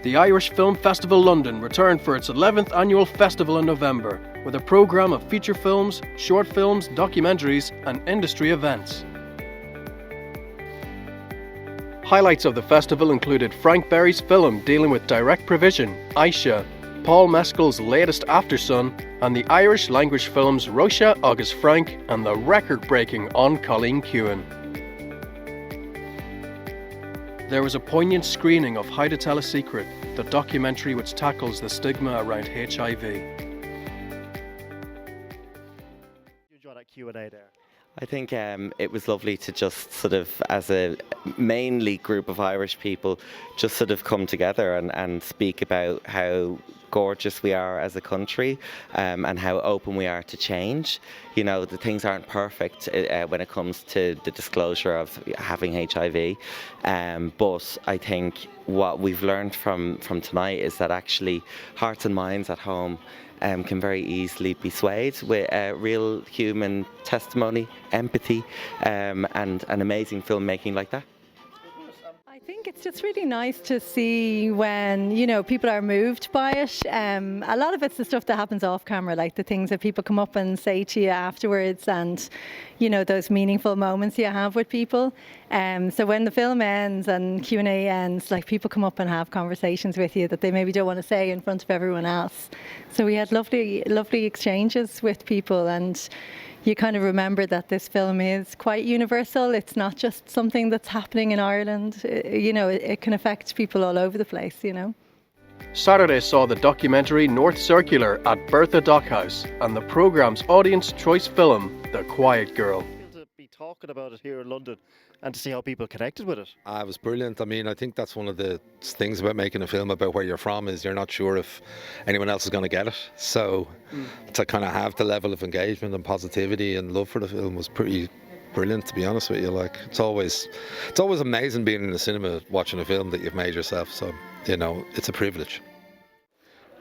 The Irish Film Festival London returned for its 11th annual festival in November, with a programme of feature films, short films, documentaries and industry events. Highlights of the festival included Frank Berry's film dealing with direct provision, Aisha, Paul Mescal's latest Aftersun, and the Irish language films Róise agus Frank and the record-breaking On Cailín Ciúin. There was a poignant screening of How to Tell a Secret, the documentary which tackles the stigma around HIV. You enjoy that Q&A there? I think it was lovely to just sort of, as a mainly group of Irish people, just sort of come together and speak about how gorgeous we are as a country and how open we are to change. You know, the things aren't perfect when it comes to the disclosure of having HIV, but I think what we've learned from tonight is that actually hearts and minds at home can very easily be swayed with real human testimony, empathy, and amazing filmmaking like that. I think it's just really nice to see when, you know, people are moved by it. A lot of it's the stuff that happens off camera, like the things that people come up and say to you afterwards, and, you know, those meaningful moments you have with people. So when the film ends and Q&A ends, like, people come up and have conversations with you that they maybe don't want to say in front of everyone else. So we had lovely exchanges with people, and you kind of remember that this film is quite universal. It's not just something that's happening in Ireland. You know, it can affect people all over the place, you know. Saturday saw the documentary North Circular at Bertha Dockhouse and the programme's audience choice film, The Quiet Girl. To be talking about it here in London and to see how people connected with it. It was brilliant. I mean, I think that's one of the things about making a film about where you're from, is you're not sure if anyone else is going to get it. So to kind of have the level of engagement and positivity and love for the film was pretty brilliant, to be honest with you. Like, it's always amazing being in the cinema watching a film that you've made yourself. So, you know, it's a privilege.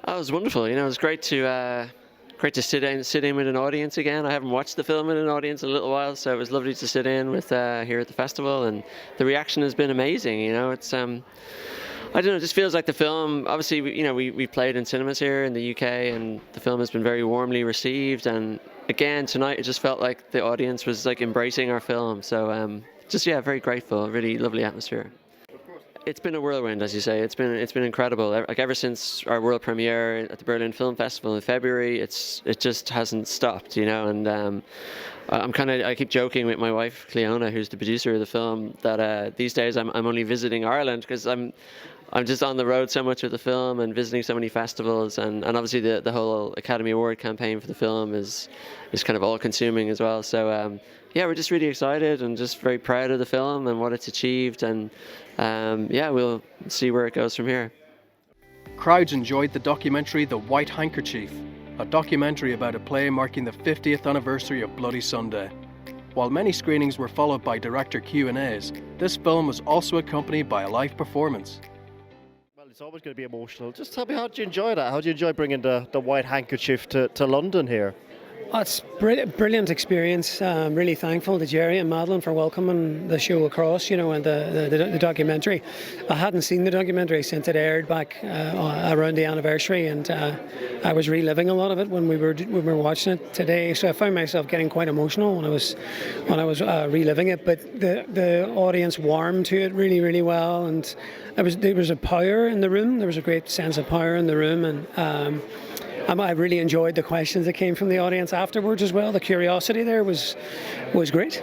Oh, it was wonderful. You know, it was great to sit in with an audience again. I haven't watched the film in an audience in a little while, so it was lovely to sit in with here at the festival, and the reaction has been amazing. You know, it's I don't know, it just feels like the film, obviously, you know, we played in cinemas here in the UK, and the film has been very warmly received, and again tonight it just felt like the audience was like embracing our film. So just, yeah, very grateful. Really lovely atmosphere. It's been a whirlwind, as you say. It's been incredible. Like, ever since our world premiere at the Berlin Film Festival in February, it just hasn't stopped, you know. And I keep joking with my wife Cleona, who's the producer of the film, that these days I'm only visiting Ireland because I'm just on the road so much with the film and visiting so many festivals, and obviously the whole Academy Award campaign for the film is kind of all consuming as well. So yeah, we're just really excited and just very proud of the film and what it's achieved, and yeah, we'll see where it goes from here. Crowds enjoyed the documentary The White Handkerchief, a documentary about a play marking the 50th anniversary of Bloody Sunday. While many screenings were followed by director Q&As, this film was also accompanied by a live performance. Well, it's always going to be emotional. Just tell me, how did you enjoy that? How did you enjoy bringing the White Handkerchief to London here? Oh, it's brilliant experience. Really thankful to Jerry and Madeline for welcoming the show across, you know, and the documentary. I hadn't seen the documentary since it aired back around the anniversary, and I was reliving a lot of it when we were watching it today. So I found myself getting quite emotional when I was reliving it. But the audience warmed to it really, really well, and there was a power in the room. There was a great sense of power in the room, and I really enjoyed the questions that came from the audience afterwards as well. The curiosity there was great.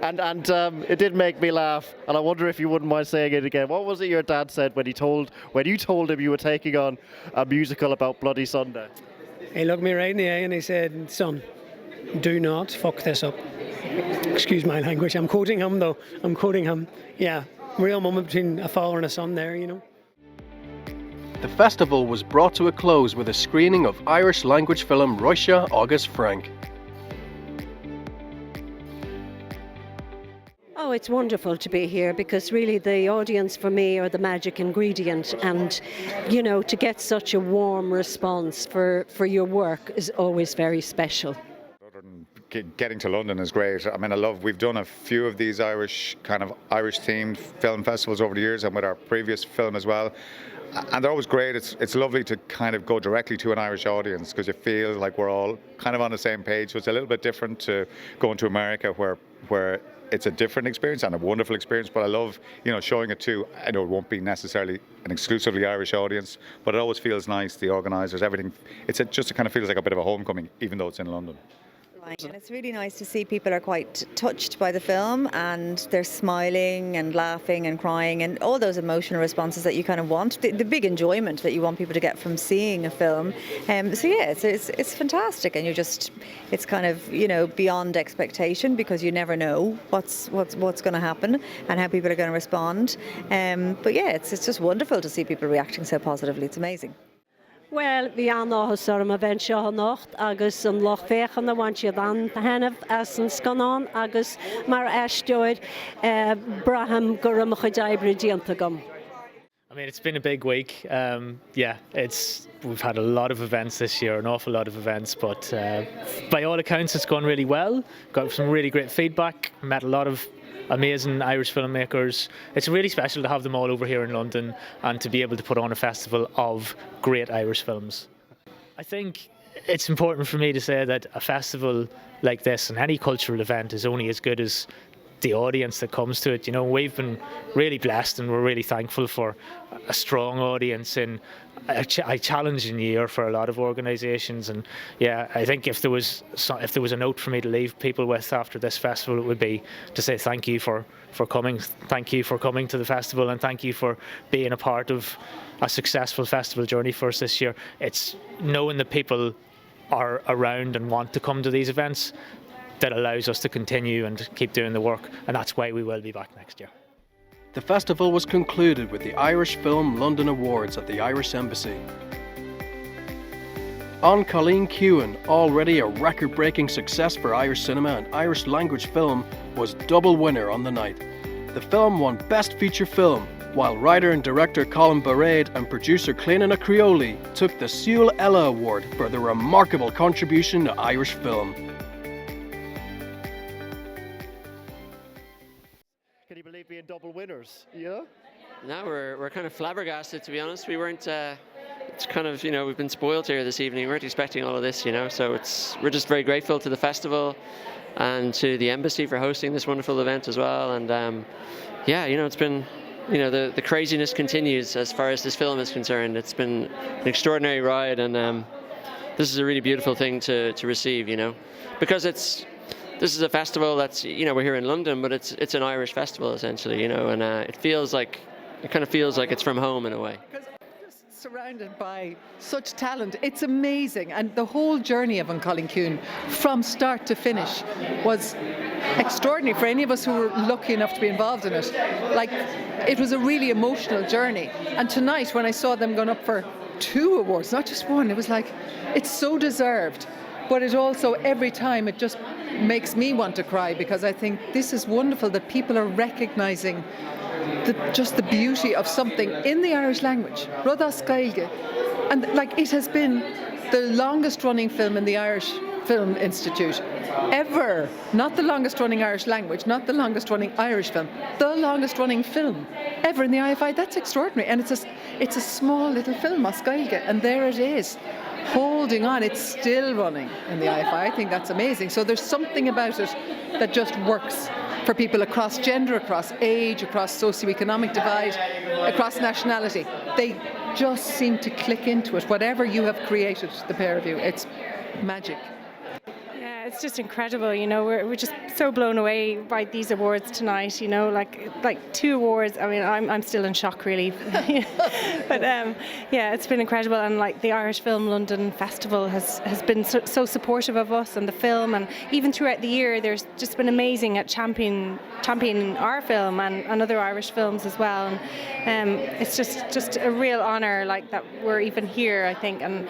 And it did make me laugh, and I wonder if you wouldn't mind saying it again. What was it your dad said when you told him you were taking on a musical about Bloody Sunday? He looked me right in the eye and he said, "Son, do not fuck this up." Excuse my language. I'm quoting him though. Yeah, real moment between a father and a son there, you know. The festival was brought to a close with a screening of Irish language film Róise agus Frank. Oh, it's wonderful to be here, because really the audience for me are the magic ingredient, and, you know, to get such a warm response for your work is always very special. Other than getting to London is great. I mean, we've done a few of these Irish themed film festivals over the years, and with our previous film as well. And they're always great. It's lovely to kind of go directly to an Irish audience because you feel like we're all kind of on the same page. So it's a little bit different to going to America where it's a different experience and a wonderful experience. But I love, showing it to, I know it won't be necessarily an exclusively Irish audience, but it always feels nice, the organisers, everything. It kind of feels like a bit of a homecoming, even though it's in London. And it's really nice to see people are quite touched by the film and they're smiling and laughing and crying and all those emotional responses that you kind of want, the big enjoyment that you want people to get from seeing a film. So yeah, it's fantastic, and it's kind of beyond expectation because you never know what's going to happen and how people are going to respond. But yeah, it's just wonderful to see people reacting so positively. It's amazing. Well, bhí an áthas orm a bhain seo nocht agus an loch féchan na bhain siad an Hennessy as an scanán agus mar eisteoid braham gorum a chuid eibrí dianta gom. I mean, it's been a big week. We've had a lot of events this year, an awful lot of events, but by all accounts it's gone really well. Got some really great feedback, met a lot of amazing Irish filmmakers. It's really special to have them all over here in London and to be able to put on a festival of great Irish films. I think it's important for me to say that a festival like this and any cultural event is only as good as the audience that comes to it. We've been really blessed and we're really thankful for a strong audience in a challenging year for a lot of organisations. And yeah, I think if there was a note for me to leave people with after this festival, it would be to say thank you for coming. Thank you for coming to the festival, and thank you for being a part of a successful festival journey for us this year. It's knowing that people are around and want to come to these events that allows us to continue and keep doing the work, and that's why we will be back next year. The festival was concluded with the Irish Film London Awards at the Irish Embassy. On Cailín Ciúin, already a record-breaking success for Irish cinema and Irish language film, was double winner on the night. The film won Best Feature Film, while writer and director Colin Barrade and producer Cléanna Creoli took the Súil Ella Award for their remarkable contribution to Irish film. Can you believe being double winners? No, we're kind of flabbergasted, to be honest. We weren't. It's kind of, we've been spoiled here this evening. We weren't expecting all of this, So we're just very grateful to the festival and to the embassy for hosting this wonderful event as well. And it's been, the craziness continues as far as this film is concerned. It's been an extraordinary ride, and this is a really beautiful thing to receive, because this is a festival that's, we're here in London, but it's an Irish festival essentially, and it kind of feels like it's from home in a way. Just surrounded by such talent, it's amazing, and the whole journey of Cailín Ciúin, from start to finish, was extraordinary for any of us who were lucky enough to be involved in it. Like, it was a really emotional journey, and tonight when I saw them going up for 2 awards, not just one, it was like, it's so deserved. But it also, every time, it just makes me want to cry, because I think this is wonderful that people are recognising just the beauty of something in the Irish language. Rudas Gaeilge. And it has been the longest running film in the Irish Film Institute ever. Not the longest running Irish language, not the longest running Irish film, the longest running film ever in the IFI. That's extraordinary. And it's a small little film, Mescal, and there it is, holding on. It's still running in the IFI. I think that's amazing. So there's something about it that just works for people across gender, across age, across socioeconomic divide, across nationality. They just seem to click into it. Whatever you have created, the pair of you, it's magic. Yeah, it's just incredible. We're just so blown away by these awards tonight. Like 2 awards. I mean, I'm still in shock, really. But it's been incredible. And the Irish Film London Festival has been so supportive of us and the film, and even throughout the year, there's just been amazing at championing our film and other Irish films as well. And it's just a real honour, that we're even here, I think. And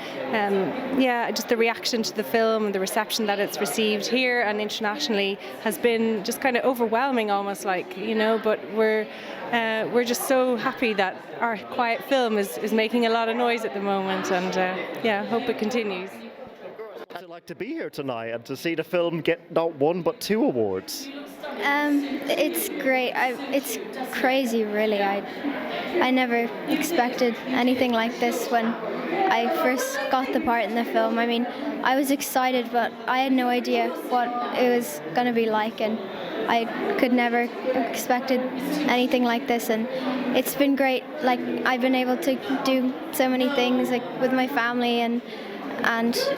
just the reaction to the film and the reception that it's received here and internationally has been just kind of overwhelming, almost but we're just so happy that our quiet film is making a lot of noise at the moment, and hope it continues. What's it like like to be here tonight and to see the film get not one but 2 awards? It's great. It's crazy, really. I never expected anything like this when I first got the part in the film. I mean, I was excited, but I had no idea what it was going to be like, and I could never expected anything like this. And it's been great. Like, I've been able to do so many things, like with my family, and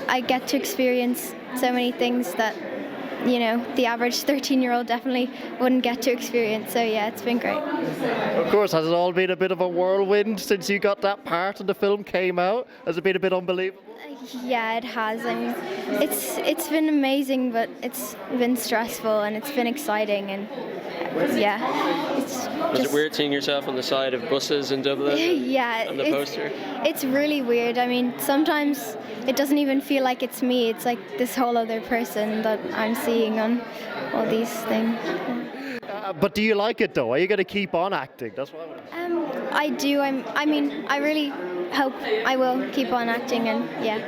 I get to experience so many things that, you know, the average 13-year-old definitely wouldn't get to experience. So yeah, it's been great. Of course, has it all been a bit of a whirlwind since you got that part and the film came out? Has it been a bit unbelievable? Yeah, it has. I mean, it's been amazing, but it's been stressful and it's been exciting, and yeah, it's Was it weird seeing yourself on the side of buses in Dublin? Yeah, on the poster? It's really weird. I mean, sometimes it doesn't even feel like it's me. It's like this whole other person that I'm seeing on all these things. But do you like it though? Are you going to keep on acting? That's what I do. I mean, I really hope I will keep on acting, and yeah.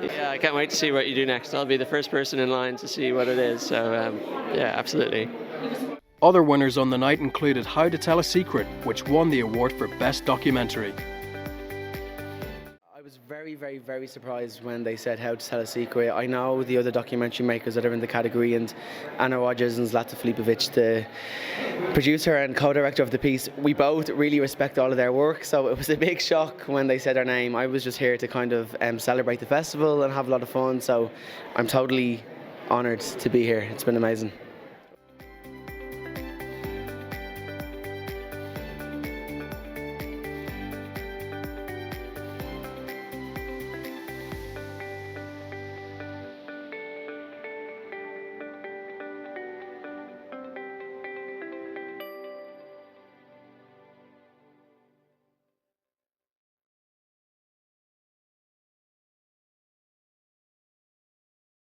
Yeah, I can't wait to see what you do next. I'll be the first person in line to see what it is. So yeah, absolutely. Other winners on the night included How to Tell a Secret, which won the award for Best Documentary. I was very surprised when they said How to Tell a Secret. I know the other documentary makers that are in the category, and Anna Rogers and Zlata Filipovic, the producer and co-director of the piece, we both really respect all of their work, so it was a big shock when they said our name. I was just here to kind of celebrate the festival and have a lot of fun, so I'm totally honoured to be here. It's been amazing.